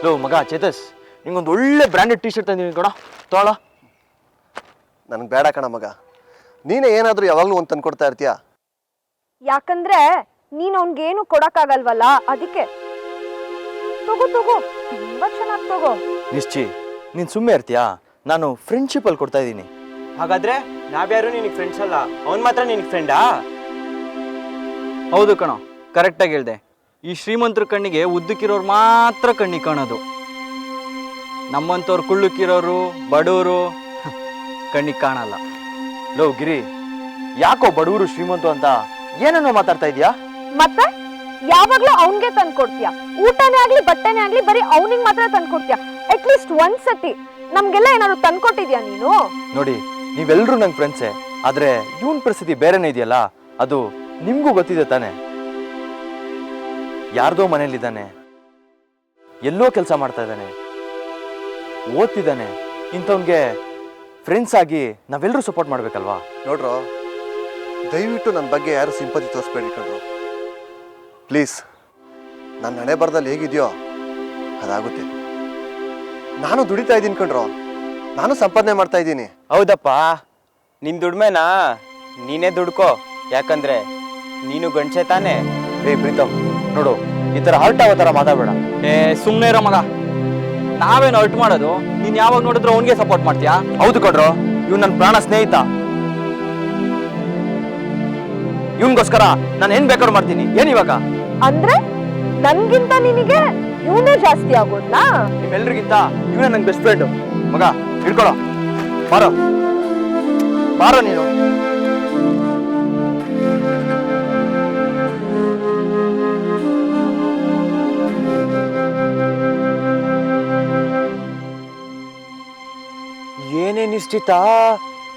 Low ಮಗ ಚೇತಸ್, ನಿಂಗೊಂದು ಒಳ್ಳೆ branded T shirt ತಂದಿದ್ದೀನಿ ಕೊಡ, ತೊಗೊಳ. ನನಗೆ ಬೇಡ ಕಣ ಮಗ, ನೀನೇ ಏನಾದರೂ ಯಾವಾಗಲೂ ಒಂದು ತಂದು ಕೊಡ್ತಾ ಇರ್ತೀಯ. ಯಾಕಂದ್ರೆ ನೀನು ಅವ್ನಿಗೇನು ಕೊಡಕ್ಕಾಗಲ್ವಲ್ಲ, ಅದಕ್ಕೆ. ತಗೋ ತಗೋ, ತುಂಬಾ ಚೆನ್ನಾಗಿ ತಗೋ. ನಿಶ್ಚಿ, ನೀನು ಸುಮ್ಮನೆ ಇರ್ತೀಯಾ? ನಾನು ಫ್ರೆಂಡ್ಶಿಪ್ಪಲ್ಲಿ ಕೊಡ್ತಾ ಇದ್ದೀನಿ. ಹಾಗಾದ್ರೆ ನಾವ್ಯಾರು ನಿನಗೆ ಫ್ರೆಂಡ್ಸ್ ಅಲ್ಲ, ಅವ್ನು ಮಾತ್ರ ನಿನಗೆ ಫ್ರೆಂಡಾ? ಹೌದು ಕಣೋ, ಕರೆಕ್ಟಾಗಿ ಹೇಳ್ದೆ. ಈ ಶ್ರೀಮಂತರ ಕಣ್ಣಿಗೆ ಉದ್ದಕ್ಕಿರೋರು ಮಾತ್ರ ಕಣ್ಣಿಗೆ ಕಾಣೋದು. ನಮ್ಮಂಥವ್ರು ಕುಳ್ಳುಕ್ಕಿರೋರು ಬಡವರು ಕಣ್ಣಿಗೆ ಕಾಣಲ್ಲ. ಲೋ ಗಿರಿ, ಯಾಕೋ ಬಡವರು ಶ್ರೀಮಂತು ಅಂತ ಏನನ್ನೋ ಮಾತಾಡ್ತಾ ಇದೀಯಾ? ಮತ್ತೆ ಯಾವಾಗ್ಲೂ ಅವನ್ಗೆ ತಂದ್ಕೊಡ್ತೀಯ. ಊಟನೇ ಆಗ್ಲಿ ಬಟ್ಟೆನೇ ಆಗ್ಲಿ ಬರೀ ಅವನಿಗೆ ಮಾತ್ರ ತಂದ್ಕೊಡ್ತೀಯ. ಅಟ್ಲೀಸ್ಟ್ ಒಂದ್ಸತಿ ನಮ್ಗೆಲ್ಲ ಏನಾದ್ರು ತಂದ್ಕೊಟ್ಟಿದ್ಯಾ ನೀನು? ನೋಡಿ, ನೀವೆಲ್ಲರೂ ನಂಗೆ ಫ್ರೆಂಡ್ಸೇ, ಆದ್ರೆ ಇವನ್ ಪರಿಸ್ಥಿತಿ ಬೇರೆನೇ ಇದೆಯಲ್ಲ, ಅದು ನಿಮ್ಗೂ ಗೊತ್ತಿದೆ ತಾನೆ. ಯಾರ್ದೋ ಮನೇಲಿದ್ದಾನೆ, ಎಲ್ಲೋ ಕೆಲಸ ಮಾಡ್ತಾ ಇದ್ದಾನೆ, ಓದ್ತಿದ್ದಾನೆ. ಇಂಥವ್ನಿಗೆ ಫ್ರೆಂಡ್ಸ್ ಆಗಿ ನಾವೆಲ್ಲರೂ ಸಪೋರ್ಟ್ ಮಾಡ್ಬೇಕಲ್ವಾ? ನೋಡ್ರೋ, ದಯವಿಟ್ಟು ನನ್ನ ಬಗ್ಗೆ ಯಾರು ಸಿಂಪತಿ ತೋರಿಸ್ಬೇಡಿ ಕಣ್ರು ಪ್ಲೀಸ್. ನನ್ನ ಹಣೆ ಬರದಲ್ಲಿ ಹೇಗಿದೆಯೋ ಅದಾಗುತ್ತೆ. ನಾನು ದುಡಿತಾ ಇದ್ದೀನಿ ಕಣ್ರೋ, ನಾನು ಸಂಪಾದನೆ ಮಾಡ್ತಾ ಇದ್ದೀನಿ. ಹೌದಪ್ಪ, ನಿನ್ ದುಡ್ಮೆನಾ ನೀನೇ ದುಡ್ಕೋ, ಯಾಕಂದ್ರೆ ನೀನು ಗಂಡ್ಸೆ ತಾನೆ. ಏ ಪ್ರೀತಮ್, ನೋಡು, ಈ ಥರ ಹರ್ಟ್ ಆಗೋ ಥರ ಮಾತಾಡಬೇಡ. ಏ ಸುಮ್ಮನೆ ಇರೋ ಮಗ, ನಾವೇನು ಹರ್ಟ್ ಮಾಡೋದು? ನೀನು ಯಾವಾಗ ನೋಡಿದ್ರು ಅವನಿಗೆ ಸಪೋರ್ಟ್ ಮಾಡ್ತೀಯಾ? ಹೌದು ಕಡ್ರೋ, ಇವ್ನು ನನ್ನ ಪ್ರಾಣ ಸ್ನೇಹಿತ. ಇವನ್ಗೋಸ್ಕರ ನಾನು ಏನ್ ಬೇಕಾದ್ರೂ ಮಾಡ್ತೀನಿ. ಏನ್ ಇವಾಗ? ಅಂದ್ರೆ ನನ್ಗಿಂತ ನಿನಗೆ ಇವನೇ ಜಾಸ್ತಿ ಆಗೋದ್ನಾ? ನಿಮ್ಮೆಲ್ರಿಗಿಂತ ಇವನೇ ನಂಗೆ ಬೆಸ್ಟ್ ಫ್ರೆಂಡ್. ಮಗ ಹಿಡ್ಕೊಳ, ಬಾರೋ ಬಾರೋ ನೀನು. ಏನೇ ನಿಶ್ಚಿತ,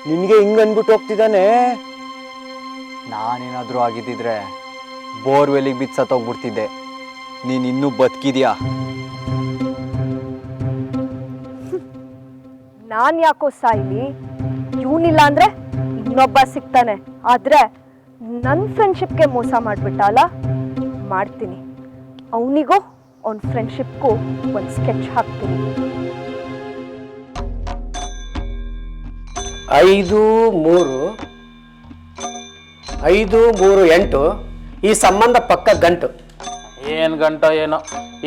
ನಿನ್ಗೆ ಹಿಂಗ್ ಅನ್ಬಿಟ್ಟು ಹೋಗ್ತಿದ್ದಾನೆ? ನಾನೇನಾದ್ರೂ ಆಗಿದ್ದಿದ್ರೆ ಬೋರ್ವೆಲ್ಲಿಗೆ ಬಿದ್ದು ಸತ್ತೋಗ್ಬಿಡ್ತಿದ್ದೆ. ನೀನ್ ಇನ್ನೂ ಬದುಕಿದ್ಯಾ? ನಾನ್ ಯಾಕೋ ಸಾಯ್ಲಿ, ಇವನಿಲ್ಲ ಅಂದ್ರೆ ಇನ್ನೊಬ್ಬ ಸಿಗ್ತಾನೆ. ಆದ್ರೆ ನನ್ ಫ್ರೆಂಡ್ಶಿಪ್ಗೆ ಮೋಸ ಮಾಡ್ಬಿಟ್ಟ ಅಲ್ಲ, ಮಾಡ್ತೀನಿ. ಅವನಿಗೂ ಅವನ ಫ್ರೆಂಡ್ಶಿಪ್ಗೂ ಒಂದು ಸ್ಕೆಚ್ ಹಾಕ್ತೀನಿ. 5-3-8 ಈ ಸಂಬಂಧ ಪಕ್ಕ ಗಂಟು. ಏನ್ ಗಂಟೋ ಏನೋ,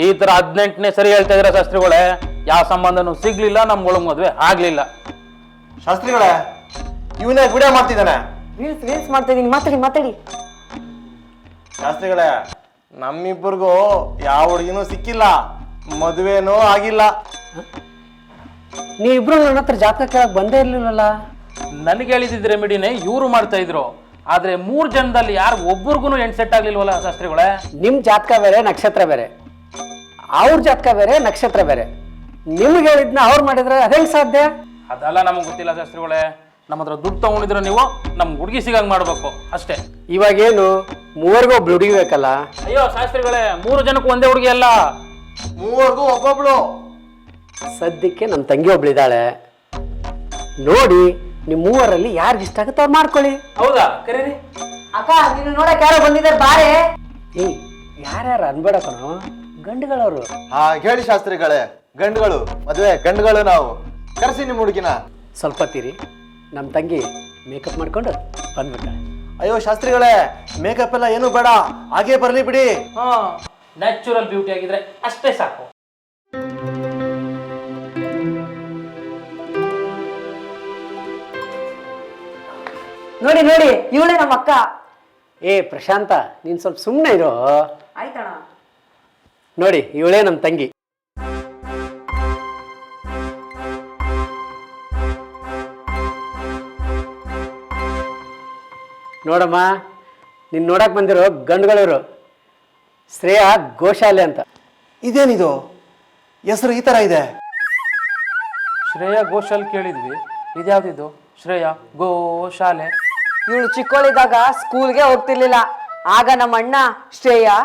ಈ ತರ 18ನೇ ಸರಿ ಹೇಳ್ತಾ ಇದ್ರ ಶಾಸ್ತ್ರಿಗಳೇ. ಯಾವ ಸಂಬಂಧನೂ ಸಿಗ್ಲಿಲ್ಲ, ನಮ್ಗೊಳಗ್ ಮದ್ವೆ ಆಗ್ಲಿಲ್ಲ. ಶಾಸ್ತ್ರಿಗಳೇ, ಇವನೇ ವಿಡಿಯೋ ಮಾಡ್ತಿದ್ದಾನೆ. ರೀಲ್ಸ್ ಮಾಡ್ತಾ ಇದೀನಿ, ಮಾತಾಡಿ. ಶಾಸ್ತ್ರಿಗಳೇ, ನಮ್ಮಿಬ್ಬರಿಗೂ ಯಾವ ಹುಡುಗಿನೂ ಸಿಕ್ಕಿಲ್ಲ, ಮದುವೆನೂ ಆಗಿಲ್ಲ. ನೀವಿಬ್ರು ನನ್ನ ಹತ್ರ ಜಾತಕ ಕೇಳಕ್ ಬಂದೇ ಇರ್ಲಿಲ್ಲಲ್ಲ. ನನಗೆ ಹೇಳಿದಿದ್ರೆ ರೆಮಿಡಿನೇ ಇವ್ರು ಮಾಡ್ತಾ ಇದ್ರು. ಆದ್ರೆ 3 ಜನದಲ್ಲಿ ಯಾರು ಒಬ್ಬರಿಗೂ ಎಂಟ್ ಸೆಟ್ ಆಗ್ಲಿಲ್ವಲ್ಲ ಶಾಸ್ತ್ರಿಗಳೇ. ನಿಮ್ ಜಾತಕ ಬೇರೆ, ನಕ್ಷತ್ರ ಬೇರೆ. ಅವ್ರ ಜಾತಕ ಬೇರೆ, ನಕ್ಷತ್ರ ಬೇರೆ. ನಿಮ್ಗೆ ಹೇಳಿದ್ನ ಅವ್ರು ಮಾಡಿದ್ರೆ ಅದೇಂಗ್ ಸಾಧ್ಯ? ಅದೆಲ್ಲ ನಮಗ್ ಗೊತ್ತಿಲ್ಲ ಶಾಸ್ತ್ರಿಗಳೇ. ನಮ್ಮ ಹತ್ರ ದುಡ್ಡು ತಗೊಂಡಿದ್ರೆ ನೀವು ನಮ್ ಹುಡುಗಿ ಸಿಗಂಗ್ ಮಾಡ್ಬೇಕು ಅಷ್ಟೇ. ಇವಾಗೇನು ಮೂವರ್ಗೂ ಒಬ್ಳು ಹುಡುಗಿ ಬೇಕಲ್ಲ? ಅಯ್ಯೋ ಶಾಸ್ತ್ರಿಗಳೇ, 3 ಜನಕ್ಕೂ ಒಂದೇ ಹುಡುಗಿ ಅಲ್ಲ, ಮೂವರ್ಗೂ ಒಬ್ಬೊಬ್ಳು. ಸದ್ಯಕ್ಕೆ ನಮ್ಮ ತಂಗಿ ಒಬ್ಳಿದ್ದಾಳೆ. ನೋಡಿ, ನಿಮ್ ಮೂವರಲ್ಲಿ ಯಾರಿಗೆ ಇಷ್ಟ ಆಗುತ್ತೆ ಅವ್ರು ಮಾಡ್ಕೊಳ್ಳಿ. ಹೌದಾ? ಕರೀರಿ. ಅಕ್ಕ, ನೀನು ನೋಡಕ್ ಯಾರೋ ಬಂದಿದ್ದಾರೆ, ಬಾರೆ. ಏಯ್, ಯಾರ್ಯಾರು ಅನ್ಬೇಡ ಕಣೋ, ಗಂಡುಗಳವರು. ಹೇಳಿ ಶಾಸ್ತ್ರಿಗಳೇ, ಗಂಡುಗಳು ಮದುವೆ ಗಂಡುಗಳು ನಾವು. ಕರೆಸಿ ನಿಮ್ಮ ಹುಡುಗಿನ. ಸ್ವಲ್ಪ ತೀರಿ, ನಮ್ಮ ತಂಗಿ ಮೇಕಪ್ ಮಾಡ್ಕೊಂಡು ಬಂದ್ಬಿಟ್ಟಾಳೆ. ಅಯ್ಯೋ ಶಾಸ್ತ್ರಿಗಳೇ, ಮೇಕಪ್ ಎಲ್ಲ ಏನು ಬೇಡ, ಹಾಗೇ ಬರಲಿ ಬಿಡಿ. ಹಾ, ನ್ಯಾಚುರಲ್ ಬ್ಯೂಟಿ ಆಗಿದ್ರೆ ಅಷ್ಟೇ ಸಾಕು. ನೋಡಿ, ಇವಳೇ ನಮ್ಮ ಅಕ್ಕ. ಏ ಪ್ರಶಾಂತ, ನೀನ್ ಸ್ವಲ್ಪ ಸುಮ್ಮನೆ ಇರೋ. ಆಯ್ತಣ್ಣ. ನೋಡಿ, ಇವಳೇ ನಮ್ಮ ತಂಗಿ. ನೋಡಮ್ಮ, ನೀನ್ ನೋಡಕ್ ಬಂದಿರೋ ಗಂಡುಗಳಿರು. ಶ್ರೇಯಾ ಗೋಶಾಲೆ ಅಂತ. ಇದೇನಿದು ಹೆಸರು ಈ ತರ ಇದೆ? ಶ್ರೇಯಾ ಘೋಷಾಲ್ ಕೇಳಿದ್ವಿ, ಇದ್ಯಾವ್ದಿದ್ದು? ಶ್ರೇಯಾ ಗೋಶಾಲೆ. ಇವಳು ಚಿಕ್ಕವಳಿದ್ದಾಗ ಸ್ಕೂಲ್ಗೆ ಹೋಗ್ತಿರ್ಲಿಲ್ಲ. ಆಗ ನಮ್ಮ ಅಣ್ಣ ಶ್ರೇಯಾ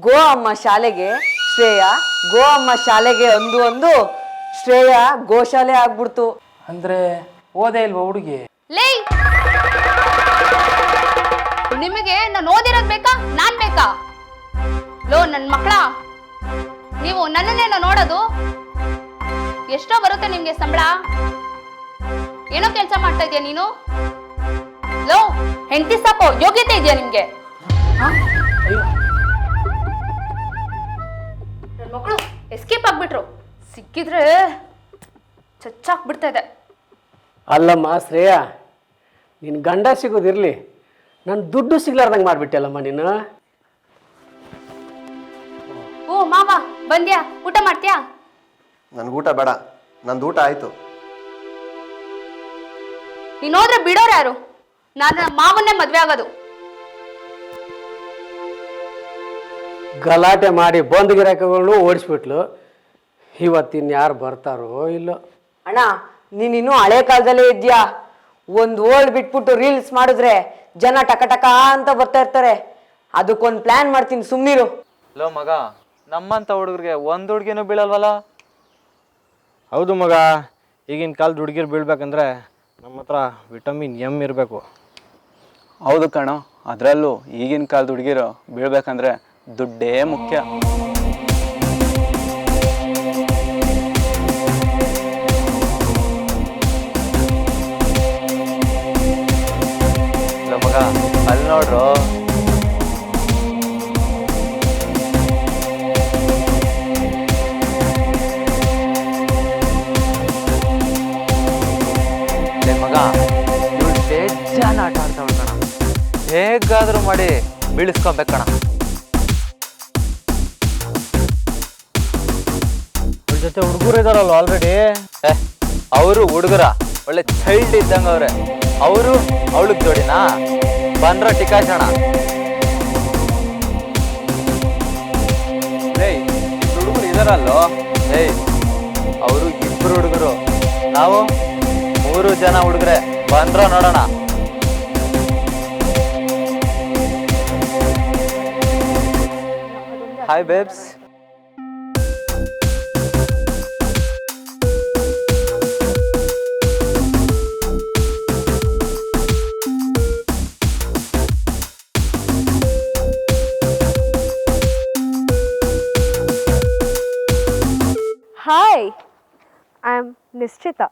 ಗೋ ಅಮ್ಮ ಶಾಲೆಗೆ, ಶ್ರೇಯಾ ಗೋ ಅಮ್ಮ ಶಾಲೆಗೆ ಒಂದು ಶ್ರೇಯಾ ಗೋಶಾಲೆ ಆಗ್ಬಿಡ್ತು. ಅಂದ್ರೆ ಓದೇ ಇಲ್ವಾ ಹುಡುಗಿ? ಲೇ, ನಿಮಗೆ ನಾನು ಓದಿರೋದ್ ಬೇಕಾ, ನಾನ್ ಬೇಕಾ? ಲೋ ನನ್ ಮಕ್ಕಳ, ನೀವು ನನ್ನನ್ನೇನೋ ನೋಡೋದು? ಎಷ್ಟೋ ಬರುತ್ತೆ ನಿಮ್ಗೆ ಸಂಬಳ? ಏನೋ ಕೆಲಸ ಮಾಡ್ತಾ ಇದೀಯ ನೀನು? ಲೋ, ಹೆಂಡತಿ ಸಾಕೋ ಯೋಗ್ಯತೆ ಇದೆಯಾ ನಿಮ್ಗೆ? ನನ್ನ ಮಕ್ಕಳು ಎಸ್ಕೇಪ್ ಆಗ್ಬಿಟ್ರು. ಸಿಕ್ಕಿದ್ರೆ ಚಚ್ಚಾಕ್ಬಿಡ್ತಾ ಇದೆ. ಅಲ್ಲಮ್ಮ ಶ್ರೇಯ, ನಿನ್ನ ಗಂಡ ಸಿಗೋದಿರಲಿ, ನನ್ನ ದುಡ್ಡು ಸಿಗ್ಲಾರ್ದಂಗೆ ಮಾಡಿಬಿಟ್ಟಲ್ಲಮ್ಮ ನೀನು. ಓ ಮಾವ ಬಂದ್ಯಾ? ಊಟ ಮಾಡ್ತೀಯಾ? ನನಗೂಟ ಬೇಡ, ನಂದು ಊಟ ಆಯಿತು. ನೀನ್ ಹೋದ್ರೆ ಬಿಡೋರು ಯಾರು? ನಾನು ನಮ್ಮ ಮಾವನ್ನೇ ಮದ್ವೆ ಆಗೋದು. ಗಲಾಟೆ ಮಾಡಿ ಬಂದ್ ಗಿರಾಕಿಗಳು ಓಡಿಸ್ಬಿಟ್ಲು. ಇವತ್ತಿನ ಯಾರು ಬರ್ತಾರೋ ಇಲ್ಲೋ. ಅಣ್ಣ ನೀನಿನ್ನೂ ಹಳೆ ಕಾಲದಲ್ಲೇ ಇದ್ಯಾ. ಒಂದು ಓಲ್ಡ್ ಬಿಟ್ಬಿಟ್ಟು ರೀಲ್ಸ್ ಮಾಡಿದ್ರೆ ಜನ ಟಕ ಟಕ ಅಂತ ಬರ್ತಾ ಇರ್ತಾರೆ. ಅದಕ್ಕೊಂದು ಪ್ಲಾನ್ ಮಾಡ್ತೀನಿ, ಸುಮ್ಮನಿರು. ಲೋ ಮಗ, ನಮ್ಮಂಥ ಹುಡುಗರಿಗೆ ಒಂದು ಹುಡುಗಿನೂ ಬೀಳಲ್ವಲ್ಲ? ಹೌದು ಮಗ, ಈಗಿನ ಕಾಲದ ಹುಡುಗಿರು ಬೀಳ್ಬೇಕಂದ್ರೆ ನಮ್ಮ ಹತ್ರ ವಿಟಮಿನ್ ಎಮ್ ಇರಬೇಕು. ಹೌದು ಕಣೋ, ಅದರಲ್ಲೂ ಈಗಿನ ಕಾಲದ ಹುಡುಗಿರು ಬೀಳ್ಬೇಕಂದ್ರೆ ದುಡ್ಡೇ ಮುಖ್ಯ. ಮಗ ಅಲ್ಲಿ ನೋಡ್ರು, ಮಗ ಇವಳು ಬೇಜಾನ್ ಆಟ ಆಡ್ತಾವಳು ಕಣ. ಹೇಗಾದ್ರೂ ಮಾಡಿ ಬೀಳಿಸ್ಕೊಬೇಕು ಕಣ. ಅವ್ರ ಜೊತೆ ಹುಡುಗರು ಇದಾರಲ್ಲ ಆಲ್ರೆಡಿ. ಅವರು ಹುಡುಗರ ಒಳ್ಳೆ ಚೈಲ್ಡ್ ಇದ್ದಂಗ ಅವ್ರೆ. ಅವರು ಅವಳಿಗೆ ಜೋಡಿನಾ? ಬಂದ್ರ ಟಿಕಾಸೋಣ. ಏಯ್, ಹುಡುಗರು ಇದಾರಲ್ಲೋ. ಏಯ್, ಅವರು 2 ಹುಡುಗರು, ನಾವು 3 ಜನ ಹುಡುಗ್ರೆ. ಬಂದ್ರ ನೋಡೋಣ. Hi babes. Hi, I'm Nischita.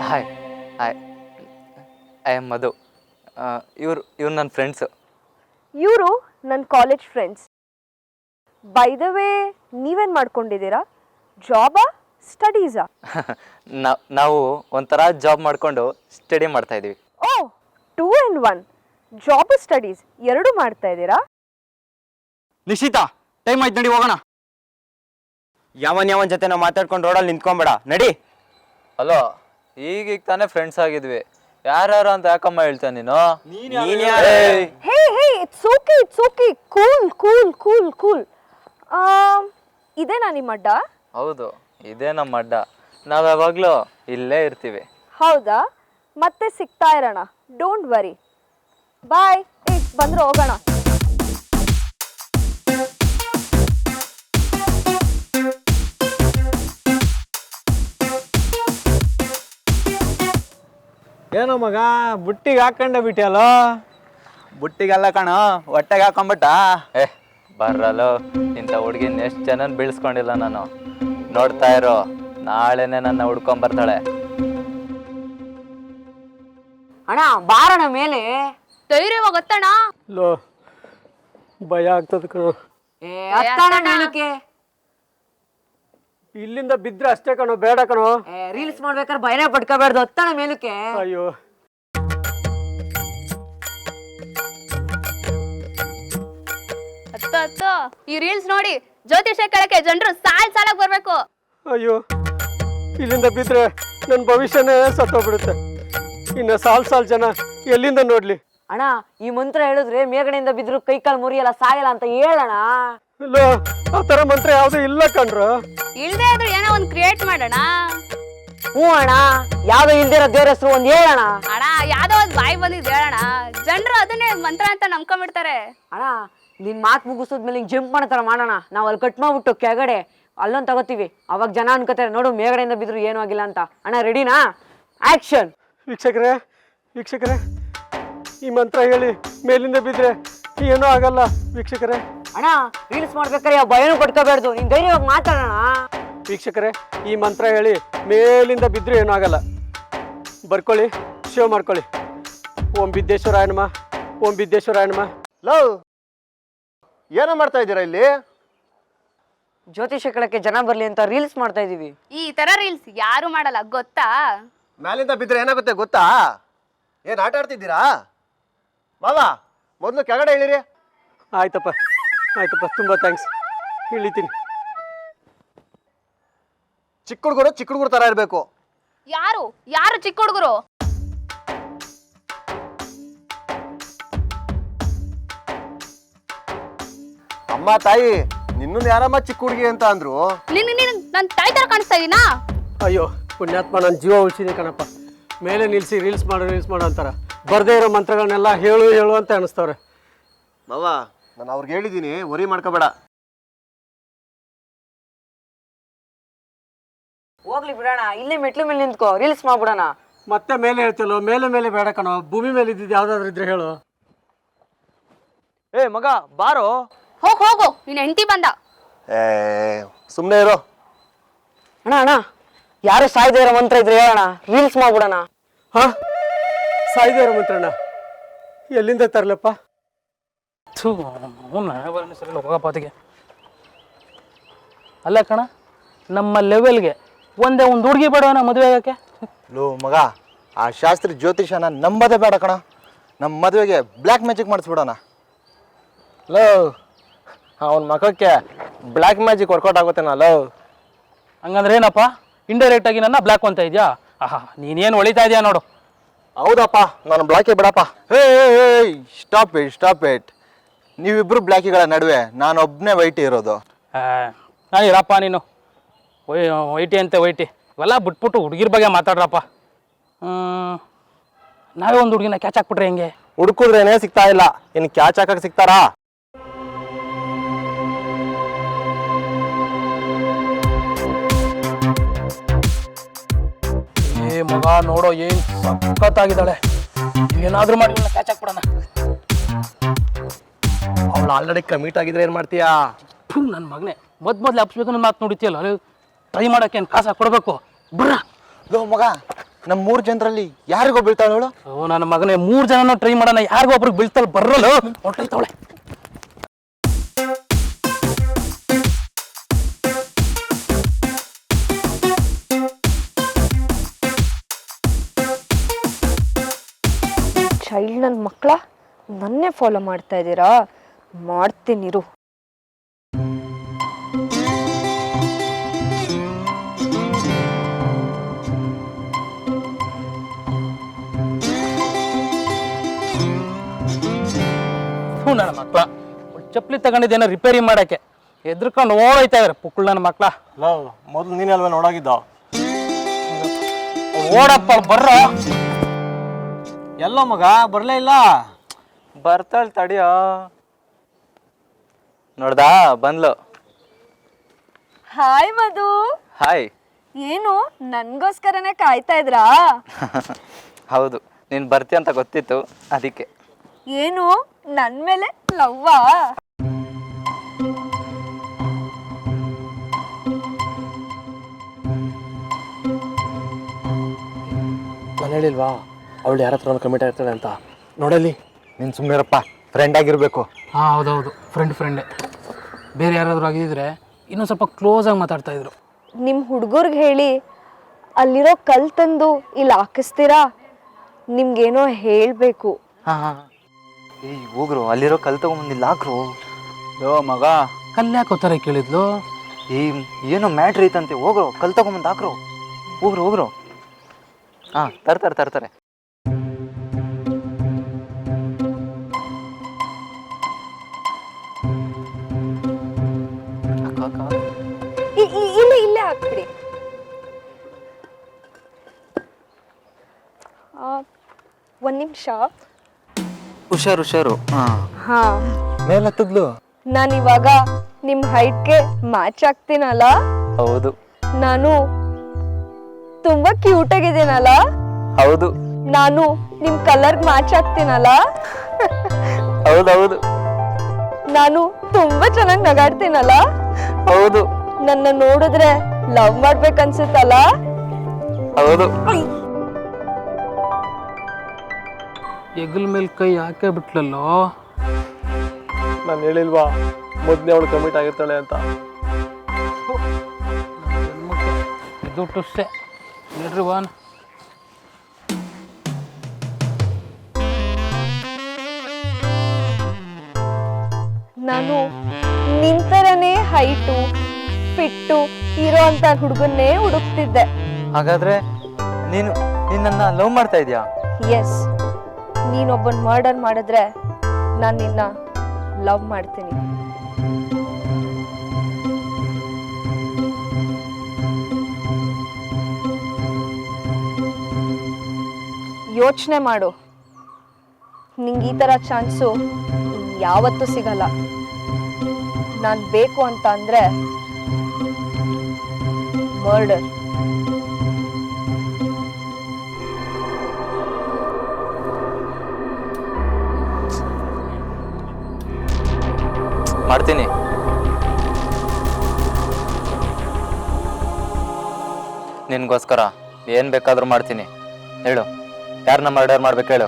Hi hi, I am Madhu. ಇವ್ರು ನನ್ನ ಫ್ರೆಂಡ್ಸು. ಇವರು ನನ್ನ college friends. By the way, ನೀವೇನು ಮಾಡ್ಕೊಂಡಿದ್ದೀರಾ? ಜಾಬಾ ಸ್ಟಡೀಸಾ? ನಾವು ಒಂಥರ ಜಾಬ್ ಮಾಡ್ಕೊಂಡು ಸ್ಟಡಿ ಮಾಡ್ತಾ ಇದೀವಿ. ಓ, 2 in 1 ಜಾಬ್ ಸ್ಟಡೀಸ್ ಎರಡೂ ಮಾಡ್ತಾ ಇದ್ದೀರಾ? ನಿಶಿತಾ, ಟೈಮ್ ಆಯ್ತು, ನಡಿ ಹೋಗೋಣ. ಯಾವನ್ ಜೊತೆ ನಾವು ಮಾತಾಡ್ಕೊಂಡು ರೋಡಲ್ಲಿ ನಿಂತ್ಕೊಂಬೇಡ, ನಡಿ. ಹಲೋ, ಈಗ ತಾನೇ ಫ್ರೆಂಡ್ಸ್ ಆಗಿದ್ವಿ. ಯಾರ್ಯಾರು ಅಂತ ಯಾಕಮ್ಮ ಹೇಳ್ತೇನೆ ನೀನು? ಹೇ ಹೇ, ಇಟ್ಸ್ ಓಕೆ, ಕೂಲ್. ಇದೇನಾ ನಿಮ್ಮ ಅಡ್ಡ? ಹೌದು, ಇದೇ ನಮ್ಮ ಅಡ್ಡ. ನಾವು ಯಾವಾಗಲೂ ಇಲ್ಲೇ ಇರ್ತೀವಿ. ಹೌದಾ? ಮತ್ತೆ ಸಿಗ್ತಾ ಇರೋಣ, ಡೋಂಟ್ ವರಿ. ಬಾಯ್. ಬಂದ್ರೆ ಹೋಗೋಣ. ಏನೋ ಮಗ, ಬುಟ್ಟಿಗೆ ಹಾಕೊಂಡೆ ಬಿಟ್ಟಿಯಲ್ಲ. ಬುಟ್ಟಿಗೆಲ್ಲ ಕಣೋ, ಹೊಟ್ಟೆಗೆ ಹಾಕೊಂಬಿಟ್ಟ. ಬರ್ರಲ್ಲೋ, ಇಂಥ ಹುಡುಗಿನ ಎಷ್ಟು ಜನ ಬೀಳ್ಸ್ಕೊಂಡಿಲ್ಲ ನಾನು. ನೋಡ್ತಾ ಇರೋ, ನಾಳೆನೆ ನನ್ನ ಹುಡ್ಕೊಂಬರ್ತಾಳೆ. ಅಣ್ಣ ಬಾರಣ ಮೇಲೆ. ಧೈರ್ಯವಾಗಿ ಹತ್ತಣ. ಲೋ, ಭಯ ಆಗ್ತದ ಕಣೋ. ಹತ್ತಣ ಮೇಲಕ್ಕೆ. ಇಲ್ಲಿಂದ ಬಿದ್ರೆ ಅಷ್ಟೇ ಕಣೋ, ಬೇಡ ಕಣೋ. ರೀಲ್ಸ್ ಮಾಡ್ಬೇಕಾದ್ರೆ ಭಯನೇ ಪಡ್ಕೋಬೇಡ್ದು, ಹತ್ತಣ ಮೇಲಕ್ಕೆ. ಅಯ್ಯೋ, ಹತ್ತು. ಈ ರೀಲ್ಸ್ ನೋಡಿ ಜ್ಯೋತಿಷ ಕೇಳಕ್ಕೆ ಜನರು ಸಾಲಾಗಿ ಬರ್ಬೇಕು. ಅಯ್ಯೋ, ಇಲ್ಲಿಂದ ಬಿದ್ರೆ ನನ್ನ ಭವಿಷ್ಯನೇ ಸತ್ತೋಗ್ಬಿಡುತ್ತೆ. ಇನ್ನು ಸಾಲ್ ಜನ ಎಲ್ಲಿಂದ ನೋಡ್ಲಿ? ಅಣ್ಣ, ಈ ಮಂತ್ರ ಹೇಳಿದ್ರೆ ಮೇಗಡೆಯಿಂದ ಬಿದ್ರು ಕೈ ಕಾಲು ಮುರಿಯಲ್ಲ, ಸಾಯಲ್ಲ ಅಂತ ಹೇಳಣ. ಲೋ, ಆ ತರ ಮಂತ್ರ ಯಾವ್ದು ಇಲ್ಲ ಕಣ್ರು. ಇಲ್ದೇ ಆದ್ರೂ ಏನೋ ಒಂದು ಕ್ರಿಯೇಟ್ ಮಾಡೋಣ. ಹ್ಞೂ ಅಣ್ಣ, ಯಾವ್ದೋ ಇಲ್ದಿರೋ ದೇವ್ರ ಹೆಸರು ಒಂದ್ ಹೇಳಣ. ಅಣ್ಣ ಯಾವ್ದೋ ಒಂದ್ ಬಾಯಿ ಬಂದಿದ್ ಹೇಳೋಣ, ಜನರು ಅದನ್ನೇ ಮಂತ್ರ ಅಂತ ನಂಬ್ಕೊಂಡ್ಬಿಡ್ತಾರೆ. ಅಣ್ಣ ನಿನ್ ಮಾತು ಮುಗಿಸಿದ್ಮೇಲೆ ಹಿಂಗ್ ಜಂಪ್ ಮಾಡೋ ಥರ ಮಾಡೋಣ. ನಾವು ಅಲ್ಲಿ ಕಟ್ ಮಾಡ್ಬಿಟ್ಟು ಕೆಳಗಡೆ ಅಲ್ಲೊಂದು ತಗೋತೀವಿ. ಅವಾಗ ಜನ ಅನ್ಕೋತಾರೆ ನೋಡು ಮೇಲ್ಗಡೆಯಿಂದ ಬಿದ್ರು ಏನೂ ಆಗಿಲ್ಲ ಅಂತ. ಅಣ್ಣ ರೆಡಿನಾ? ಆಕ್ಷನ್. ವೀಕ್ಷಕರೇ ಈ ಮಂತ್ರ ಹೇಳಿ ಮೇಲಿಂದ ಬಿದ್ರೆ ಏನೂ ಆಗಲ್ಲ ವೀಕ್ಷಕರೇ. ಅಣ್ಣ ರೀಲ್ಸ್ ಮಾಡ್ಬೇಕಾರೆ ಯಾವ ಭಯನೂ ಪಡ್ಕೋಬೇಡ್ದು, ನೀನ್ ಧೈರ್ಯವಾಗಿ ಮಾತಾಡೋಣ. ವೀಕ್ಷಕರೇ ಈ ಮಂತ್ರ ಹೇಳಿ ಮೇಲಿಂದ ಬಿದ್ದರೂ ಏನೂ ಆಗಲ್ಲ. ಬರ್ಕೊಳ್ಳಿ, ಶೋ ಮಾಡ್ಕೊಳ್ಳಿ. ಓಂ ಬಿದ್ದೇಶ್ವರಾಯ ನಮಃ, ಓಂ ಬಿದ್ದೇಶ್ವರಾಯ ನಮಃ. ಲವ್ ಏನೋ ಮಾಡ್ತಾ ಇದ್ದೀರಾ ಇಲ್ಲಿ? ಜ್ಯೋತಿಷ ಕೇಳಕ್ಕೆ ಜನ ಬರ್ಲಿ ಅಂತ ರೀಲ್ಸ್ ಮಾಡ್ತಾ ಇದೀವಿ. ಈ ತರ ರೀಲ್ಸ್ ಯಾರು ಮಾಡಲ್ಲ ಗೊತ್ತಾ? ಮ್ಯಾಲಿಂದ ಬಿದ್ದರೆ ಏನಾಗುತ್ತೆ ಗೊತ್ತಾ? ಏನು ಆಟ ಆಡ್ತಿದ್ದೀರಾ? ಬಾಬಾ ಮೊದಲು ಕೆಳಗಡೆ ಇಳಿರಿ. ಆಯ್ತಪ್ಪ ತುಂಬ ಥ್ಯಾಂಕ್ಸ್, ಇಳಿತೀನಿ. ಚಿಕ್ಕ ಹುಡುಗರು ಥರ ಇರಬೇಕು. ಯಾರು ಯಾರು ಚಿಕ್ಕ ಹುಡುಗರು? ಅಮ್ಮ ತಾಯಿ ನಿನ್ನನ್ನು ಯಾರಮ್ಮ ಚಿಕ್ಕ ಹುಡುಗಿ ಅಂತ ಅಂದ್ರು? ನನ್ ತಾಯಿ ತರ ಕಾಣಿಸ್ತಾ ಇದೀನಾ? ಅಯ್ಯೋ ಪುಣ್ಯಾತ್ಮ, ನನ್ನ ಜೀವ ಉಳಿಸಿದೆ ಕಣಪ್ಪ. ಮೇಲೆ ನಿಲ್ಲಿಸಿ ರೀಲ್ಸ್ ಮಾಡು ಅಂತಾರ. ಬರ್ದೇ ಇರೋ ಮಂತ್ರಗಳನ್ನೆಲ್ಲ ಹೇಳು ಅಂತ ಅನಿಸ್ತವ್ರೆ. ಬಾಬಾ ನಾನು ಅವ್ರಿಗೆ ಹೇಳಿದ್ದೀನಿ, ವರಿ ಮಾಡ್ಕೋಬೇಡ. ಹೋಗ್ಲಿ ಬಿಡೋಣ, ಇಲ್ಲೇ ಮೆಟ್ಲು ಮೇಲೆ ನಿಂತ್ಕೋ, ರೀಲ್ಸ್ ಮಾಡ್ಬಿಡೋಣ. ಮತ್ತೆ ಮೇಲೆ ಹೇಳ್ತಿಲ್ಲೋ? ಮೇಲೆ ಬೇಡ ಕಣೋ, ಭೂಮಿ ಮೇಲೆ ಇದ್ದಿದ್ದು ಯಾವ್ದಾದ್ರು ಇದ್ರೆ ಹೇಳು. ಏ ಮಗ ಬಾರೋ. ಹೋಗು ನಿನ್ ಹೆಂಡತಿ ಬಂದ. ಸುಮ್ಮನೆ ಇರೋ. ಅಣ್ಣ ಯಾರು ಸಾಯ್ದೇ ಇರೋ ಮಂತ್ರ ಇದ್ರೆ ಹೇಳೋಣ, ರೀಲ್ಸ್ ಮಾಡ್ಬಿಡೋಣ. ಹಾ ಸಾಯ್ದೇ ಇರೋ ಮಂತ್ರಣ್ಣ ಎಲ್ಲಿಂದ ತರ್ಲಪ್ಪ? ಹೋಗಪಾತಿಗೆ ಅಲ್ಲ ಕಣ, ನಮ್ಮ ಲೆವೆಲ್ಗೆ ಒಂದೇ ಒಂದು ಹುಡುಗಿ ಬೇಡವನ ಮದುವೆ ಆಗಕ್ಕೆ. ಲೋ ಮಗ, ಆ ಶಾಸ್ತ್ರಿ ಜ್ಯೋತಿಷನ ನಂಬದೇ ಬೇಡ ಕಣ. ನಮ್ಮ ಮದುವೆಗೆ ಬ್ಲ್ಯಾಕ್ ಮ್ಯಾಜಿಕ್ ಮಾಡಿಸ್ಬಿಡೋಣ. ಲೋ ಅವನ ಮಖಕ್ಕೆ ಬ್ಲ್ಯಾಕ್ ಮ್ಯಾಜಿಕ್ ವರ್ಕೌಟ್ ಆಗುತ್ತೇನಾ? ಲೋ ಹಂಗಂದ್ರೆ ಏನಪ್ಪ, ಇಂಡೈರೆಕ್ಟ್ ಆಗಿ ನನ್ನ ಬ್ಲ್ಯಾಕ್ ಅಂತ ಇದೆಯಾ? ಆಹಾ ನೀನೇನು ಹೊಳಿತಾ ಇದೆಯಾ ನೋಡು. ಹೌದಪ್ಪ, ನಾನು ಬ್ಲ್ಯಾಕೇ ಬಿಡಪ್ಪ. Stop it. ನೀವಿಬ್ರು ಬ್ಲ್ಯಾಕಿಗಳ ನಡುವೆ ನಾನೊಬ್ಬನೇ ವೈಟ್ ಇರೋದು. ಇರಪ್ಪ ನೀನು ವೈಟಿ ಇವೆಲ್ಲ ಬಿಟ್ಬಿಟ್ಟು ಹುಡುಗಿರ ಬಗ್ಗೆ ಮಾತಾಡ್ರಪ್ಪ. ನಾವೇ ಒಂದು ಹುಡುಗಿನ ಕ್ಯಾಚ್ ಹಾಕ್ಬಿಟ್ರೆ ಹೆಂಗೆ? ಹುಡುಕಿದ್ರೇನೆ ಸಿಗ್ತಾ ಇಲ್ಲ, ಇನ್ನು ಕ್ಯಾಚ್ ಹಾಕಕ್ಕೆ ಸಿಗ್ತಾರಾ? ಏ ಮಗ ನೋಡೋ ಏನ್ ಸಖತ್ತಾಗಿದ್ದಾಳೆ. ಏನಾದ್ರೂ ಮಾಡಿ ಕ್ಯಾಚ್ ಹಾಕ್ಬಿಡೋಣ. ಅವಳು ಆಲ್ರೆಡಿ ಕಮಿಟ್ ಆಗಿದ್ರೆ ಏನು ಮಾಡ್ತೀಯಾ? ನನ್ನ ಮಗನೇ ಮೊದ್ಲು ಅಪ್ಸ್ಬೇಕು ನನ್ನ ಮಾತು ನೋಡಿತೀಯಲ್ಲ, ಟ್ರೈ ಮಾಡೋಕೆ ಏನು ಕಾಸು ಕೊಡಬೇಕು ಬರ್ರ. ಲೋ ಮಗ, ನಮ್ಮ 3 ಜನರಲ್ಲಿ ಯಾರಿಗೋ ಬೀಳ್ತಾಳೆ ಹೇಳು? ನನ್ನ ಮಗನೇ 3 ಜನನೂ ಟ್ರೈ ಮಾಡೋಣ, ಯಾರಿಗೋ ಒಬ್ರಿಗೆ ಬೀಳ್ತಾಳೆ ಬರ್ರಲ್ಲ ಹೊಟ್ಟೈತವಳೆ. ಚೈಲ್ಡ್ ನನ್ನ ಮಕ್ಕಳ ನನ್ನೇ ಫಾಲೋ ಮಾಡ್ತಾ ಇದ್ದೀರಾ? ಮಾಡ್ತೀನಿರು. ನನ್ನ ಮಕ್ಳ ಚಪ್ಪಲಿ ತಗೊಂಡಿದ್ದೇನೋ ರಿಪೇರಿ ಮಾಡಕ್ಕೆ ಎದ್ರಕೊಂಡು ಓಡೋಯ್ತಾ ಇದಾರೆ ಪುಕ್ಕಳು ನನ್ನ ಮಕ್ಳ. ಲೋ ಮೊದಲು ನೀನೇ ಅಲ್ವೇ ನೋಡಾಗಿದ್ದ? ಓಡಪ್ಪ ಬರ್ರ. ಎಲ್ಲೋ ಮಗ ಬರಲೇ ಇಲ್ಲ? ಬರ್ತಾಳೆ ತಡಿಯೋ. ನೋಡ್ದಾ ಬಂದ್ಲು. ಹಾಯ್ ಮಧು. ಹಾಯ್. ಏನು ನನ್ಗೋಸ್ಕರನೇ ಕಾಯ್ತಾ ಇದ್ರಾ? ಹೌದು, ನೀನು ಬರ್ತೀಯ ಅಂತ ಗೊತ್ತಿತ್ತು, ಅದಕ್ಕೆ. ಏನು ನನ್ ಮೇಲೆ ಲವ್ವಾ? ನಾನು ಹೇಳಿಲ್ವಾ ಅವಳು ಯಾರ ಹತ್ರ ಕಮಿಟ್ ಆಗಿರ್ತಾಳೆ ಅಂತ? ನೋಡಲಿ. ನೀನು ಸುಮ್ಮನಿರಪ್ಪ, ಫ್ರೆಂಡ್ ಆಗಿರಬೇಕು. ಹಾಂ ಹೌದೌದು, ಫ್ರೆಂಡ್. ಬೇರೆ ಯಾರಾದರೂ ಆಗಿದ್ರೆ ಇನ್ನೊಂದು ಸ್ವಲ್ಪ ಕ್ಲೋಸಾಗಿ ಮಾತಾಡ್ತಾ ಇದ್ರು. ನಿಮ್ಮ ಹುಡುಗರ್ಗೆ ಹೇಳಿ ಅಲ್ಲಿರೋ ಕಲ್ ತಂದು ಇಲ್ಲಿ ಹಾಕಿಸ್ತೀರಾ? ನಿಮ್ಗೇನೋ ಹೇಳಬೇಕು. ಹಾಂ ಏಯ್ ಹೋಗ್ರು, ಅಲ್ಲಿರೋ ಕಲ್ ತಗೊಂಬಂದಿಲ್ಲ ಹಾಕ್ರು. ಯೋ ಮಗ, ಕಲ್ಲು ಯಾಕೆ ಥರ ಕೇಳಿದ್ಲು? ಏನೋ ಮ್ಯಾಟ್ರ್ ಐತಂತೆ, ಹೋಗ್ರು ಕಲ್ ತಗೊಂಬಂದು ಹಾಕ್ರು. ಹೋಗ್ರು. ಹಾಂ ತರ್ತಾರೆ. ಇಲ್ಲೇ ಹಾಕ್ಬಿಡಿ. ಒಂದು ನಿಮಿಷ. ಹುಷಾರು ಹಾಂ, ಮೇಲೆ ಹತ್ತದ್ಲು. ನಾನಿವಾಗ ನಿಮ್ಮ ಹೈಟ್ಗೆ ಮ್ಯಾಚ್ ಆಗ್ತೀನಲ್ಲ? ಹೌದು ನಾನು ತುಂಬ ಕ್ಯೂಟ್ ಆಗಿದ್ದೀನಲ್ಲ? ಹೌದು ನಾನು ನಿಮ್ಮ ಕಲರ್ಗೆ ಮ್ಯಾಚ್ ಆಗ್ತೀನಲ್ಲ? ಹೌದೌದು ನಾನು ತುಂಬಾ ಚೆನ್ನಾಗಿ ನಗಾಡ್ತೀನಲ್ಲ? ಹೌದು ನನ್ನ ನೋಡಿದ್ರೆ ಲವ್ ಮಾಡ್ಬೇಕನ್ಸುತ್ತಲ್ಲ? ಹೌದು ಹೆಗಲ್ ಮೇಲೆ ಕೈ ಹಾಕೇ ಬಿಟ್ಲಲ್ಲೋ. ನಾನು ಹೇಳಿಲ್ವಾ ಮೊದಲೇ ಅವಳು ಕಮಿಟ್ ಆಗಿರ್ತಾಳೆ ಅಂತ. ಇದು ಟುಸ್ಸೆ ನೋಡ್ರಿ ವಾನ್. ನಾನು ನಿಂತರನೇ ಹೈಟು ಫಿಟ್ಟು ಇರೋ ಅಂತ ಹುಡುಗನ್ನೇ ಹುಡುಕ್ತಿದ್ದೆ. ಹಾಗಾದ್ರೆ ನೀನು ನಿನ್ನನ್ನ ಲವ್ ಮಾಡ್ತಾ ಇದೀಯಾ? ಎಸ್, ನೀನೊಬ್ಬನ್ ಮರ್ಡರ್ ಮಾಡಿದ್ರೆ ನಾನು ನಿನ್ನ ಲವ್ ಮಾಡ್ತೀನಿ. ಯೋಚನೆ ಮಾಡು, ನಿಂಗೆ ಈ ಥರ ಚಾನ್ಸು ಯಾವತ್ತೂ ಸಿಗಲ್ಲ. ನಾನು ಬೇಕು ಅಂತ ಅಂದರೆ ಮರ್ಡರ್. ಮಾಡ್ತೀನಿ. ನಿನ್ಗೋಸ್ಕರ ಏನ್ ಬೇಕಾದ್ರೂ ಮಾಡ್ತೀನಿ. ಹೇಳು, ಯಾರನ್ನ ಮರ್ಡರ್ ಮಾಡ್ಬೇಕು ಹೇಳು.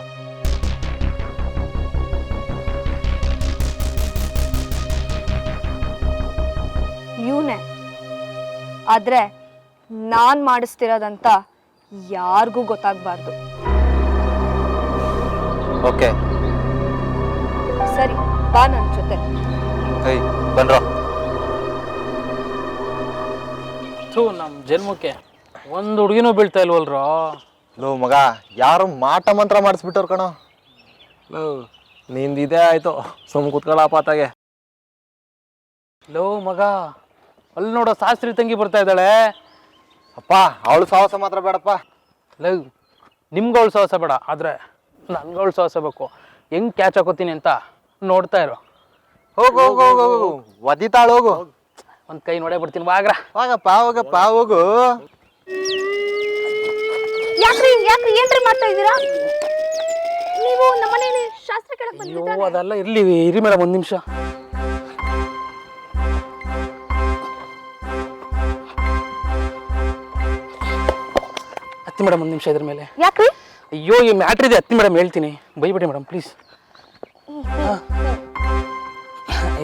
ಇವನೇ. ಆದ್ರೆ ನಾನ್ ಮಾಡಿಸ್ತಿರೋದಂತ ಯಾರಿಗೂ ಗೊತ್ತಾಗ್ಬಾರ್ದು. ಓಕೆ ಸರಿ, ಬಾ ನನ್ನ ಜೊತೆ. ಬನ್ರೋ. ನಮ್ಮ ಜನ್ಮಕ್ಕೆ ಒಂದು ಹುಡುಗಿನೂ ಬೀಳ್ತಾ ಇಲ್ವಲ್ರೋ. ಲೋ ಮಗ, ಯಾರು ಮಾಟ ಮಂತ್ರ ಮಾಡಿಸ್ಬಿಟ್ಟವ್ರು ಕಣೋ. ನಿಂದು ಇದೇ ಆಯ್ತು, ಸುಮ್ ಕುತ್ಕೊಳ್ಳಾಪಾತಾಗೆ. ಲೋ ಮಗ, ಅಲ್ಲಿ ನೋಡೋ ಶಾಸ್ತ್ರಿ ತಂಗಿ ಬರ್ತಾ ಇದ್ದಾಳೆ. ಅಪ್ಪ, ಅವಳು ಸಾಹಸ ಮಾತ್ರ ಬೇಡಪ್ಪ. ಲವ್, ನಿಮ್ಗಳು ಸಾಹಸ ಬೇಡ, ಆದರೆ ನನ್ಗಳು ಸಾಹಸ ಬೇಕು. ಹೆಂಗ್ ಕ್ಯಾಚ್ ಹಾಕೋತೀನಿ ಅಂತ ನೋಡ್ತಾ ಇರೋ. ಹೋಗು ಹೋಗು ಹೋಗು ಹೋಗು, ಒದಿತಾಳು ಹೋಗು. ಒಂದು ಕೈ ನೋಡೇ ಬಿಡ್ತೀನಿ, ಬಾಗ್ರ. ಹೋಗಪ್ಪ ಹೋಗಪ್ಪ ಹೋಗು. ಯಾಕ್ರಿ ಯಾಕ್ರಿ ಏನ್ರಿ ಮಾಡ್ತಾ ಇದ್ದೀರಾ ನೀವು? ನಮ್ಮನೇಲಿ ಶಾಸ್ತ್ರ ಕೇಳಕ್ ಅಯ್ಯೋ, ಬಂದಿದ್ದೀರಾ? ಅದೆಲ್ಲ ಇರ್ಲಿ, ಇರಿ ಮೇಡಮ್ ಒಂದು ನಿಮಿಷ. ಹತ್ತಿ ಮೇಡಮ್ ಒಂದು ನಿಮಿಷ ಇದ್ರ ಮೇಲೆ. ಯಾಕ್ರಿ? ಅಯ್ಯೋ, ಈ ಮ್ಯಾಟ್ರ್ ಇದೆ, ಹತ್ತಿ ಮೇಡಮ್ ಹೇಳ್ತೀನಿ, ಬೈಬಿಡಿ ಮೇಡಮ್ ಪ್ಲೀಸ್.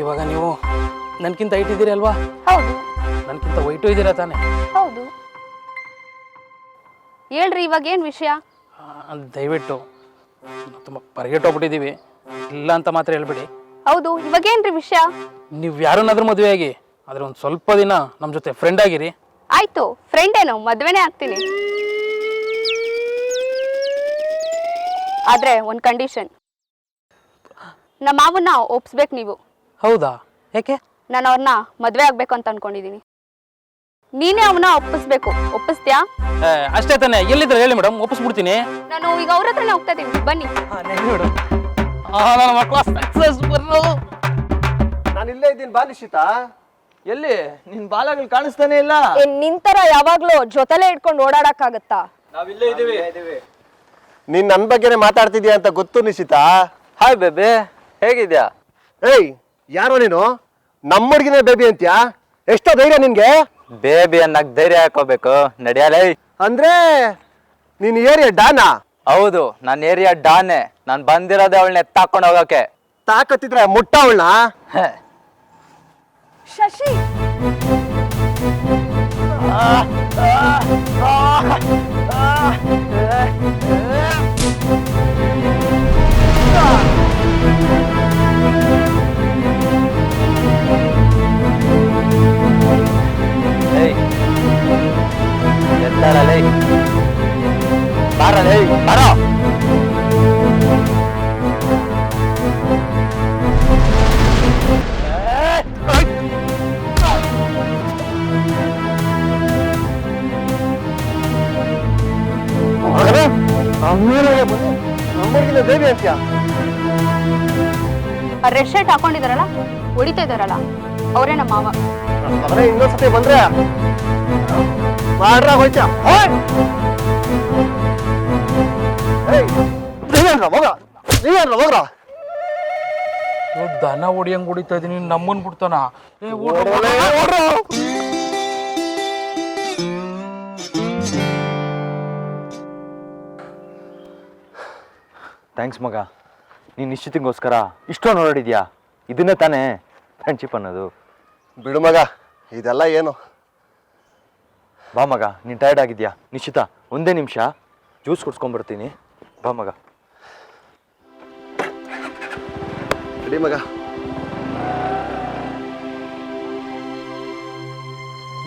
ಇವಾಗ ನೀವು ನನ್ಕಿಂತ ಹೈಟ್ ಇದ್ದೀರಿ ಅಲ್ವಾ? ಹೌದು ನನ್ಕಿಂತ ವೈಟು ಇದ್ದೀರಾ ತಾನೆ? ಹೌದು. ಹೇಳ್ರಿ, ಇವಾಗ ಏನು ವಿಷಯ? ದಯವಿಟ್ಟು ತುಂಬ ಪರಿಗೆಟ್ಟೋಗ್ಬಿಟ್ಟಿದ್ದೀವಿ, ಇಲ್ಲ ಅಂತ ಮಾತ್ರ ಹೇಳ್ಬಿಡಿ. ಹೌದು, ಇವಾಗ ಏನ್ರಿ ವಿಷಯ? ನೀವು ಯಾರನ್ನಾದ್ರೂ ಮದುವೆ ಆಗಿ, ಆದರೆ ಒಂದು ಸ್ವಲ್ಪ ದಿನ ನಮ್ಮ ಜೊತೆ ಫ್ರೆಂಡ್ ಆಗಿರಿ. ಆಯ್ತು, ಫ್ರೆಂಡ್ ಏನು, ಮದ್ವೆನೇ ಆಗ್ತೀನಿ. ಆದ್ರೆ ಒಂದು ಕಂಡೀಷನ್, ನಮ್ಮ ಮಾವನ್ನ ಒಪ್ಸ್ಬೇಕು ನೀವು. ಹೌದಾ? ಯಾಕೆ? ನಾನು ಅವ್ರನ್ನ ಮದ್ವೆ ಆಗ್ಬೇಕು ಅಂತ ಅನ್ಕೊಂಡಿದೀನಿ. ನೀನೇ ಅವನ್ನ ಒಪ್ಪಿಸ್ಬೇಕು. ಒಪ್ಪಿಸ್ತೀಯಾ? ಅಷ್ಟೇ ತಾನೆ, ಎಲ್ಲಿದ್ರೆ ಹೇಳಿ ಮೇಡಮ್, ಒಪ್ಪಿಸ್ಬಿಡ್ತೀನಿ. ನಾನು ಈಗ ಅವ್ರ ಹತ್ರನೇ ಹೋಗ್ತಾ ಇದೀನಿ, ಬನ್ನಿ. ಮೇಡಮ್, ನನ್ನ ಮಕ್ಕಳ ಸಕ್ಸಸ್ ಬರೋ. ನಾನು ಇಲ್ಲೇ ಇದ್ದೀನಿ, ಬಾ ನಿಶ್ಚಿತಾ. ಎಲ್ಲಿ ನಿನ್ ಬಾಲಗಳು ಕಾಣಿಸ್ತಾನೆ ಇಲ್ಲ. ನಿಂತರ ಯಾವಾಗ್ಲೂ ಜೊತೆಲೆ ಇಟ್ಕೊಂಡು ಓಡಾಡಕ್ಕಾಗತ್ತಾ? ನಾವಿಲ್ಲೇ ಇದೀವಿ. ನೀನ್ ನನ್ನ ಬಗ್ಗೆನೇ ಮಾತಾಡ್ತಿದ್ಯಾ ಅಂತ ಗೊತ್ತು ನಿಶ್ಚಿತಾ. ಹಾಯ್ ಬೇಬಿ, ಹೇಗಿದ್ಯಾ? ಏಯ್, ಯಾರೋ ನೀನು? ನಮ್ಮ ಹುಡುಗಿನೇ ಬೇಬಿ ಅಂತ್ಯಾ? ಎಷ್ಟೋ ಧೈರ್ಯ ನಿನ್ಗೆ? ಬೇಬಿ ಅನ್ನಕ್ ಧೈರ್ಯ ಹಾಕೋಬೇಕು, ನಡಿಯಲೇ. ಅಂದ್ರೆ ನೀನ್ ಏರಿಯಾ ಡಾನಾ? ಹೌದು, ನಾನು ಏರಿಯಾ ಡಾನೆ. ನಾನು ಬಂದಿರೋದೇ ಅವಳನ್ನ ಎತ್ತಾಕೊಂಡು ಹೋಗಕ್ಕೆ. ತಾಕತ್ತಿದ್ರೆ ಮುಟ್ಟ ಅವಳನ್ನ. ಶಶಿ, ಎತ್ತಾಳಲೇ, ಬಾರಲೇ, ಬಾರೋ. ಮಗನೇ, ನಮ್ಮೂರಿಗಿನ ದೇವಿ ಅಂತ್ಯಾ? ರೆಡ್ ಶರ್ಟ್ ಹಾಕೊಂಡಿದಾರಲ್ಲ, ಹೊಡಿತಾ ಇದಾರಲ್ಲ, ಅವರೇ ನಮ್ಮ ಮಾವ. ಮಗನೇ ಇನ್ನೊಂದ್ಸತಿ ಬಂದ್ರೆ ಮಾಡ್ರ ಹೋಯ್ತಾ? ನೀವೇನ್ರ ಮಗ, ನೀವೇನ್ರ ಮಗ್ರ? ದನ ಹೊಡಿಯಂಗ್ ಹೊಡಿತಾ ಇದೀನಿ, ನಮ್ಮನ್ ಬಿಡ್ತಾನ. ಥ್ಯಾಂಕ್ಸ್ ಮಗ. ನೀನು ನಿಶ್ಚಿತಿಗೋಸ್ಕರ ಇಷ್ಟೊಂದು ಹೊರಡಿದ್ಯಾ? ಇದನ್ನೇ ತಾನೇ ಫ್ರೆಂಡ್ಶಿಪ್ ಅನ್ನೋದು. ಬಿಡು ಮಗ, ಇದೆಲ್ಲ ಏನು? ಬಾ ಮಗ, ನೀನು ಟಯರ್ಡ್ ಆಗಿದ್ಯಾ? ನಿಶ್ಚಿತ ಒಂದೇ ನಿಮಿಷ ಜ್ಯೂಸ್ ಕುಡ್ಸ್ಕೊಂಡ್ಬರ್ತೀನಿ. ಬಾ ಮಗ. ಬಿಡಿ ಮಗ.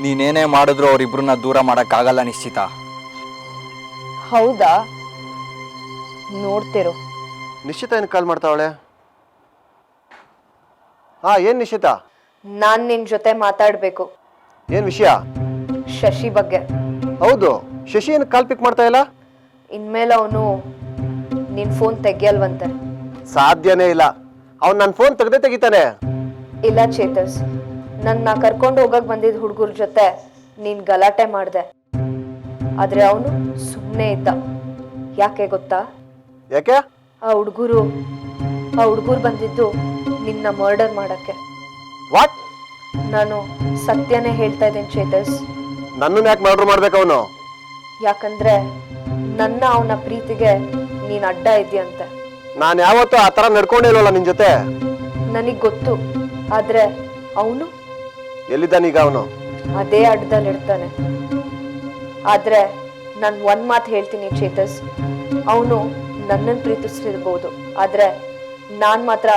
ನೀನೇನೇ ಮಾಡಿದ್ರು ಅವರಿಬ್ರನ್ನ ದೂರ ಮಾಡೋಕ್ಕಾಗಲ್ಲ ನಿಶ್ಚಿತ. ಹೌದಾ? ನೋಡ್ತಿರು. ನಿಶ್ಚಿತ ಏನು ಕಾಲ್ ಮಾಡ್ತಾವಳೆ? ಏನ್ ನಿಶ್ಚಿತ? ನಾನ್ ನಿನ್ ಜೊತೆ ಮಾತಾಡ್ಬೇಕು. ಏನ್ ವಿಷಯ? ಶಶಿ ಬಗ್ಗೆ. ಹೌದು, ಶಶಿ ಏನು ಕಾಲ್ ಪಿಕ್ ಮಾಡ್ತಾ ಇಲ್ಲ? ಇನ್ಮೇಲೆ ಅವನು ನಿನ್ ಫೋನ್ ತೆಗಿಯಲ್ವಂತೆ. ಸಾಧ್ಯನೇ ಇಲ್ಲ. ಅವ್ನು ನನ್ನ ಫೋನ್ ತೆಗಿತಾನೆ. ಇಲ್ಲ ಚೇತಸ್, ನನ್ನ ಕರ್ಕೊಂಡು ಹೋಗಕ್ ಬಂದಿದ್ದ ಹುಡುಗರ ಜೊತೆ ನೀನ್ ಗಲಾಟೆ ಮಾಡ್ದೆ, ಆದ್ರೆ ಅವನು ಸುಮ್ಮನೆ ಇದ್ದ. ಯಾಕೆ ಗೊತ್ತಾ? ಯಾಕೆ? ಆ ಹುಡುಗರು ಬಂದಿದ್ದು ನಿನ್ನ ಮರ್ಡರ್ ಮಾಡಕ್ಕೆ. ವಾಟ್? ನಾನು ಸತ್ಯನೇ ಹೇಳ್ತಾ ಇದ್ದೇನೆ ಚೇತಸ್. ನನ್ನನ್ನು ಯಾಕೆ ಮರ್ಡರ್ ಮಾಡ್ಬೇಕು ಅವನು? ಯಾಕಂದ್ರೆ ನನ್ನ ಅವನ ಪ್ರೀತಿಗೆ ನೀನ್ ಅಡ್ಡ ಇದೆಯಂತೆ. ನಾನು ಯಾವತ್ತೂ ಆ ಥರ ನಡ್ಕೊಂಡೇ ಇಲ್ವಲ್ಲ ನಿನ್ ಜೊತೆ. ನನಗ್ ಗೊತ್ತು, ಆದ್ರೆ ಅವನು ಎಲ್ಲಿದ್ದಾನೀಗ? ಅವನು ಅದೇ ಅಡ್ಡದಲ್ಲಿ ಇರ್ತಾನೆ. ಆದ್ರೆ ನಾನು ಒಂದ್ ಮಾತು ಹೇಳ್ತೀನಿ ಚೇತಸ್, ಅವನು ನನ್ನನ್ನು ಪ್ರೀತಿಸ್ತಿರ್ಬೋದು, ಆದ್ರೆ ನಾನ್ ಮಾತ್ರ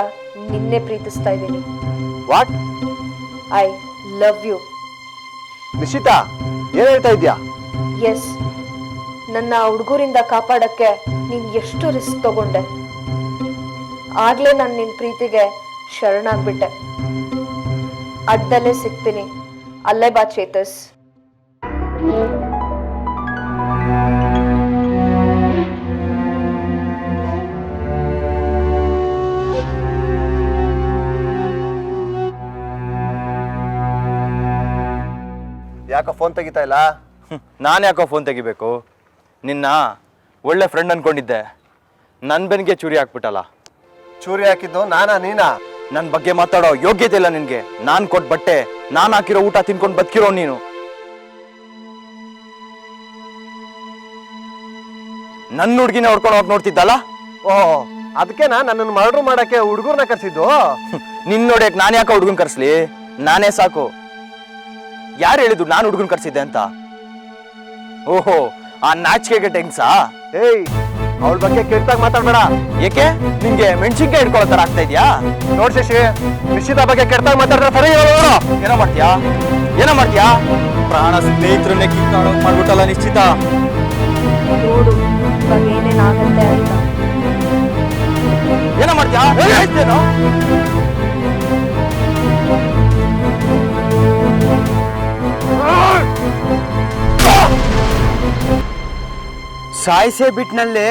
ನಿನ್ನೆ ಪ್ರೀತಿಸ್ತಾ ಇದ್ದೀನಿ. ವಾಟ್? I love you. ನಿಶ್ಚಿತ, ಏನ್ ಹೇಳ್ತಾ ಇದ್ಯಾ? ಎಸ್, ನನ್ನ ಹುಡುಗರಿಂದ ಕಾಪಾಡಕ್ಕೆ ನೀನ್ ಎಷ್ಟು ರಿಸ್ಕ್ ತಗೊಂಡೆ. ಆಗ್ಲೇ ನಾನು ನಿನ್ ಪ್ರೀತಿಗೆ ಶರಣಾಗ್ಬಿಟ್ಟೆ. ಅಡ್ಡಲ್ಲೇ ಸಿಗ್ತೀನಿ, ಅಲ್ಲೇ ಬಾ ಚೇತಸ್. ಯಾಕೋ ಫೋನ್ ತೆಗಿತಾ ಇಲ್ಲ? ನಾನು ಯಾಕೋ ಫೋನ್ ತೆಗಿಬೇಕು? ನಿನ್ನ ಒಳ್ಳೆ ಫ್ರೆಂಡ್ ಅನ್ಕೊಂಡಿದ್ದೆ, ನನ್ನ ಬೆನ್ಗೆ ಚೂರಿ ಹಾಕ್ಬಿಟ್ಟಲ್ಲ. ಚೂರಿ ಹಾಕಿದ್ದು ನಾನಾ ನೀನಾ? ನನ್ನ ಬಗ್ಗೆ ಮಾತಾಡೋ ಯೋಗ್ಯತೆ ಇಲ್ಲ ನಿನ್ಗೆ. ನಾನು ಕೊಟ್ಟ ಬಟ್ಟೆ, ನಾನು ಹಾಕಿರೋ ಊಟ ತಿನ್ಕೊಂಡು ಬದುಕಿರೋ ನೀನು. ನನ್ನ ಹುಡುಗಿನ ಹೊಡ್ಕೊಂಡು ಹೋಗಿ ನೋಡ್ತಿದ್ದಲ್ಲ. ಓಹ್, ಅದಕ್ಕೆ ನನ್ನನ್ನು ಮರ್ಡರ್ ಮಾಡಕ್ಕೆ ಹುಡುಗರ್ನ ಕರ್ಸಿದ್ದು? ನಿನ್ ನೋಡ್ಯಕ್ ನಾನು ಯಾಕೆ ಹುಡುಗನ್ ಕರ್ಸ್ಲಿ? ನಾನೇ ಸಾಕು. ಯಾರು ಹೇಳಿದ್ರು ನಾನು ಹುಡುಗನ್ ಕರ್ಸಿದ್ದೆ ಅಂತ? ಓಹೋ, ಆ ನಾಚಿಕೆಗೆ ಟೆಂಗ್ಸಾ? ಏಯ್, ಅವಳ ಬಗ್ಗೆ ಕೆಟ್ಟಾಗಿ ಮಾತಾಡ್ಬೇಡ. ಏಕೆ? ನಿಂಗೆ ಮೆಣಸಿನ್ಕಾಯಿ ಹಿಡ್ಕೊಳ್ಳೋ ತರ ಆಗ್ತಾ ಇದ್ಯಾ? ನೋಡ್ ಶಶಿ, ನಿಶ್ಚಿತ ಬಗ್ಗೆ ಕೆಟ್ಟಾಗಿ ಮಾತಾಡಿದ್ರೆ ಸರಿ ಹೇಳೋರು. ಏನೋ ಮಾಡ್ತೀಯಾ? ಪ್ರಾಣ ಸ್ನೇಹಿತರನ್ನೇ ಕಿತ್ತಾಡೋಕ್ ಮಾಡ್ಬಿಟ್ಟಲ್ಲ ನಿಶ್ಚಿತ. ನೋಡು ಇವಾಗ ಏನೇನಾಗತ್ತೆ ಅಂತ. ಏನೋ ಮಾಡ್ತೀಯಾ? ಹೇಳ್ತೇನೋ? ಸಾಯಿಸೇ ಬಿಟ್ನಲ್ಲಿ